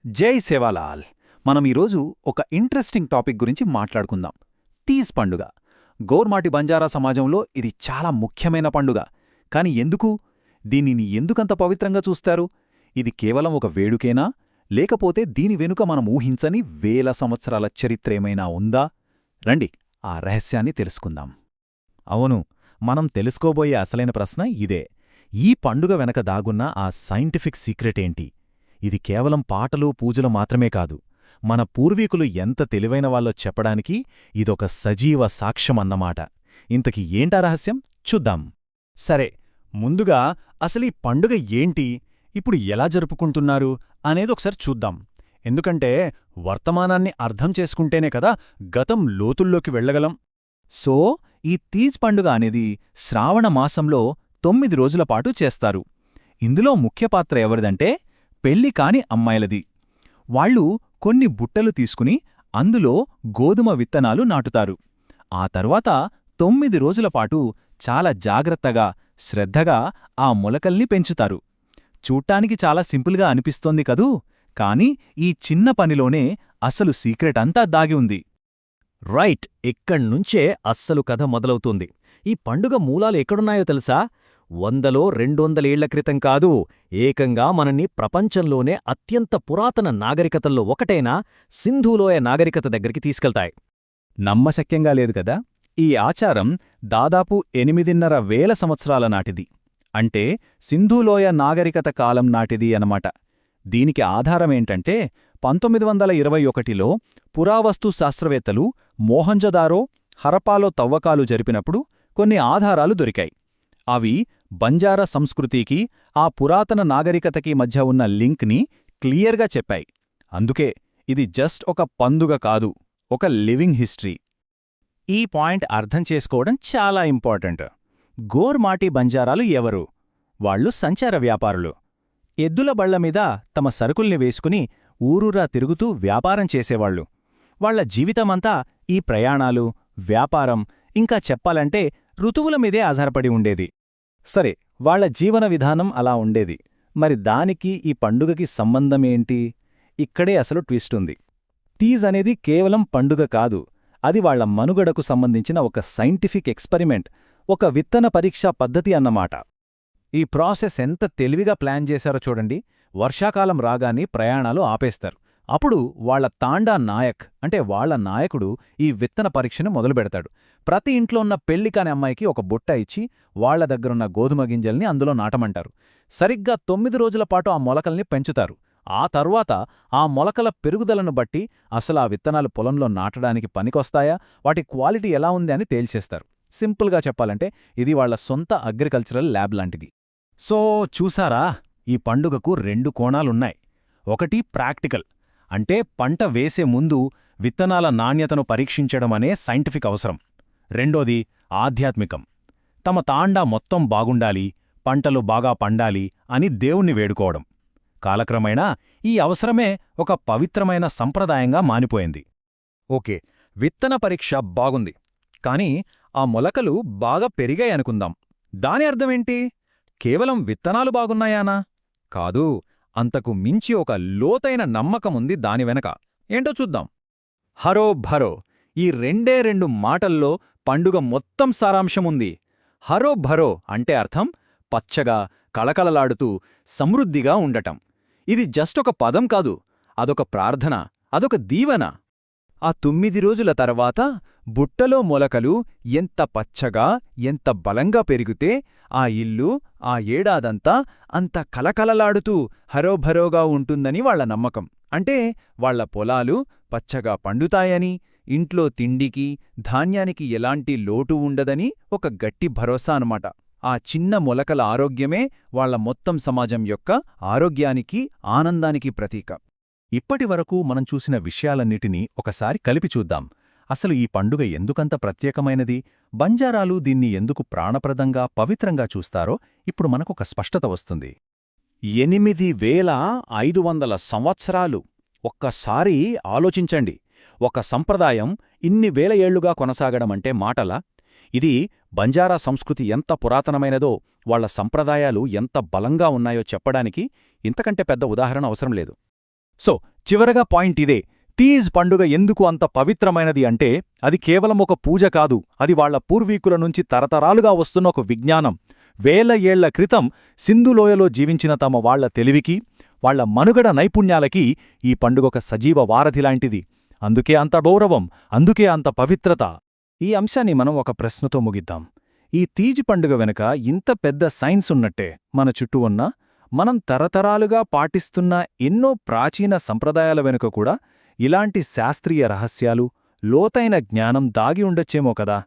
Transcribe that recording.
జై సేవాలాల్. మనం ఈరోజు ఒక ఇంట్రెస్టింగ్ టాపిక్ గురించి మాట్లాడుకుందాం. తీజ్ పండుగ. గోర్మాటి బంజారా సమాజంలో ఇది చాలా ముఖ్యమైన పండుగ. కాని ఎందుకు? దీనిని ఎందుకంత పవిత్రంగా చూస్తారు? ఇది కేవలం ఒక వేడుకేనా? లేకపోతే దీని వెనుక మనం ఊహించని వేల సంవత్సరాల చరిత్రేమైనా ఉందా? రండి, ఆ రహస్యాన్ని తెలుసుకుందాం. అవును, మనం తెలుసుకోబోయే అసలైన ప్రశ్న ఇదే. ఈ పండుగ వెనక దాగున్న ఆ సైంటిఫిక్ సీక్రెటేంటి? ఇది కేవలం పాటలు పూజలు మాత్రమే కాదు, మన పూర్వీకులు ఎంత తెలివైనవాళ్ళో చెప్పడానికి ఇదొక సజీవ సాక్ష్యమన్నమాట. ఇంతకీ ఏంటా రహస్యం? చూద్దాం. సరే, ముందుగా అసలీ పండుగ ఏంటి, ఇప్పుడు ఎలా జరుపుకుంటున్నారు అనేదొకసారి చూద్దాం. ఎందుకంటే వర్తమానాన్ని అర్థం చేసుకుంటేనే కదా గతం లోతుల్లోకి వెళ్ళగలం. సో, ఈ తీజ్ పండుగ అనేది శ్రావణ మాసంలో 9 రోజులపాటు చేస్తారు. ఇందులో ముఖ్య పాత్ర ఎవరిదంటే పెళ్లి కాని అమ్మాయిలది. వాళ్ళు కొన్ని బుట్టలు తీసుకుని అందులో గోధుమ విత్తనాలు నాటుతారు. ఆ తర్వాత 9 రోజులపాటు చాలా జాగ్రత్తగా, శ్రద్ధగా ఆ మొలకల్ని పెంచుతారు. చూట్టానికి చాలా సింపుల్గా అనిపిస్తోంది కదూ, కాని ఈ చిన్న పనిలోనే అసలు సీక్రెట్ అంతా దాగి ఉంది. రైట్, ఇక్కడ్నుంచే అస్సలు కథ మొదలవుతుంది. ఈ పండుగ మూలాలు ఎక్కడున్నాయో తెలుసా? 100-200 ఏళ్ల క్రితం కాదు, ఏకంగా మనని ప్రపంచంలోనే అత్యంత పురాతన నాగరికతల్లో ఒకటైన సింధూలోయ నాగరికత దగ్గరికి తీసుకెళ్తాయి. నమ్మశక్యంగా లేదు కదా! ఈ ఆచారం దాదాపు 8,500 సంవత్సరాల నాటిది. అంటే సింధూలోయ నాగరికత కాలం నాటిది అన్నమాట. దీనికి ఆధారమేంటంటే 1921లో పురావస్తు శాస్త్రవేత్తలు మోహంజదారో, హరపాలో తవ్వకాలు జరిపినప్పుడు కొన్ని ఆధారాలు దొరికాయి. అవి బంజారా సంస్కృతికి, ఆ పురాతన నాగరికతకి మధ్య ఉన్న లింక్ని క్లియర్గా చెప్పాయి. అందుకే ఇది జస్ట్ ఒక పండుగ కాదు, ఒక లివింగ్ హిస్టరీ. ఈ పాయింట్ అర్థం చేసుకోవడం చాలా ఇంపార్టెంట్. గోర్మాటి బంజారాలు ఎవరు? వాళ్ళు సంచార వ్యాపారులు. ఎద్దుల బళ్లమీద తమ సరుకుల్ని వేసుకుని ఊరూరా తిరుగుతూ వ్యాపారం చేసేవాళ్లు. వాళ్ల జీవితమంతా ఈ ప్రయాణాలు, వ్యాపారం, ఇంకా చెప్పాలంటే ఋతువుల మీదే ఆధారపడి ఉండేది. సరే, వాళ్ల జీవన విధానం అలా ఉండేది. మరి దానికి ఈ పండుగకి సంబంధమేంటి? ఇక్కడే అసలు ట్విస్ట్ ఉంది. తీజ్ అనేది కేవలం పండుగ కాదు, అది వాళ్ల మనుగడకు సంబంధించిన ఒక సైంటిఫిక్ ఎక్స్పెరిమెంట్, ఒక విత్తన పరీక్షా పద్ధతి అన్నమాట. ఈ ప్రాసెస్ ఎంత తెలివిగా ప్లాన్ చేశారో చూడండి. వర్షాకాలం రాగానే ప్రయాణాలు ఆపేస్తారు. అప్పుడు వాళ్ల తాండా నాయక్ అంటే వాళ్ల నాయకుడు ఈ విత్తన పరీక్షను మొదలుపెడతాడు. ప్రతి ఇంట్లో ఉన్న పెళ్లికాని అమ్మాయికి ఒక బుట్ట ఇచ్చి వాళ్ల దగ్గరున్న గోధుమ గింజల్ని అందులో నాటమంటారు. సరిగ్గా 9 రోజులపాటు ఆ మొలకల్ని పెంచుతారు. ఆ తర్వాత ఆ మొలకల పెరుగుదలను బట్టి అసలు ఆ విత్తనాలు పొలంలో నాటడానికి పనికొస్తాయా, వాటి క్వాలిటీ ఎలా ఉంది అని తేల్చేస్తారు. సింపుల్గా చెప్పాలంటే ఇది వాళ్ల సొంత అగ్రికల్చరల్ ల్యాబ్ లాంటిది. సో చూసారా, ఈ పండుగకు 2 కోణాలున్నాయి. ఒకటి ప్రాక్టికల్, అంటే పంట వేసే ముందు విత్తనాల నాణ్యతను పరీక్షించడమనే సైంటిఫిక్ అవసరం. రెండోది ఆధ్యాత్మికం, తమ తాండా మొత్తం బాగుండాలి, పంటలు బాగా పండాలి అని దేవుణ్ణి వేడుకోవడం. కాలక్రమేణా ఈ అవసరమే ఒక పవిత్రమైన సంప్రదాయంగా మానిపోయింది. ఓకే, విత్తన పరీక్ష బాగుంది. కాని ఆ మొలకలు బాగా పెరిగాయనుకుందాం. దాని అర్థమేంటి? కేవలం విత్తనాలు బాగున్నాయానా? కాదు, అంతకు మించి ఒక లోతైన నమ్మకముంది దాని వెనక. ఏంటో చూద్దాం. హరో భరో, ఈ 2 మాటల్లో పండుగ మొత్తం సారాంశముంది. హరో భరో అంటే అర్థం పచ్చగా, కళకళలాడుతూ, సమృద్ధిగా ఉండటం. ఇది జస్ట్ ఒక పదం కాదు, అదొక ప్రార్థన, అదొక దీవెన. ఆ 9 రోజుల తర్వాత బుట్టలో మొలకలు ఎంత పచ్చగా, ఎంత బలంగా పెరిగితే ఆ ఇల్లు ఆ ఏడాదంతా అంత కలకలలాడుతూ హరోభరోగా ఉంటుందని వాళ్ల నమ్మకం. అంటే వాళ్ల పొలాలు పచ్చగా పండుతాయని, ఇంట్లో తిండికి, ధాన్యానికి ఎలాంటి లోటు ఉండదని ఒక గట్టి భరోసా అన్నమాట. ఆ చిన్న మొలకల ఆరోగ్యమే వాళ్ల మొత్తం సమాజం యొక్క ఆరోగ్యానికి, ఆనందానికి ప్రతీక. ఇప్పటివరకు మనం చూసిన విషయాలన్నిటినీ ఒకసారి కలిపి చూద్దాం. అసలు ఈ పండుగ ఎందుకంత ప్రత్యేకమైనది, బంజారాలు దీన్ని ఎందుకు ప్రాణప్రదంగా, పవిత్రంగా చూస్తారో ఇప్పుడు మనకొక స్పష్టత వస్తుంది. 8,500 సంవత్సరాలు! ఒక్కసారి ఆలోచించండి. ఒక సంప్రదాయం ఇన్ని వేల ఏళ్లుగా కొనసాగడమంటే మాటలా? ఇది బంజారా సంస్కృతి ఎంత పురాతనమైనదో, వాళ్ల సంప్రదాయాలు ఎంత బలంగా ఉన్నాయో చెప్పడానికి ఇంతకంటే పెద్ద ఉదాహరణ అవసరం లేదు. సో చివరగా పాయింట్ ఇదే. తీజ్ పండుగ ఎందుకు అంత పవిత్రమైనది అంటే అది కేవలం ఒక పూజ కాదు, అది వాళ్ల పూర్వీకుల నుంచి తరతరాలుగా వస్తున్న ఒక విజ్ఞానం. వేల ఏళ్ల క్రితం సింధులోయలో జీవించిన తమ వాళ్ల తెలివికి, వాళ్ల మనుగడ నైపుణ్యాలకి ఈ పండుగొక సజీవ వారధిలాంటిది. అందుకే అంత గౌరవం, అందుకే అంత పవిత్రత. ఈ అంశాన్ని మనం ఒక ప్రశ్నతో ముగిద్దాం. ఈ తీజ్ పండుగ వెనుక ఇంత పెద్ద సైన్స్ ఉన్నట్టే మన చుట్టూ ఉన్న, మనం తరతరాలుగా పాటిస్తున్న ఎన్నో ప్రాచీన సంప్రదాయాల వెనుక కూడా ఇలాంటి శాస్త్రీయ రహస్యాలు, లోతైన జ్ఞానం దాగి ఉండొచ్చేమో కదా.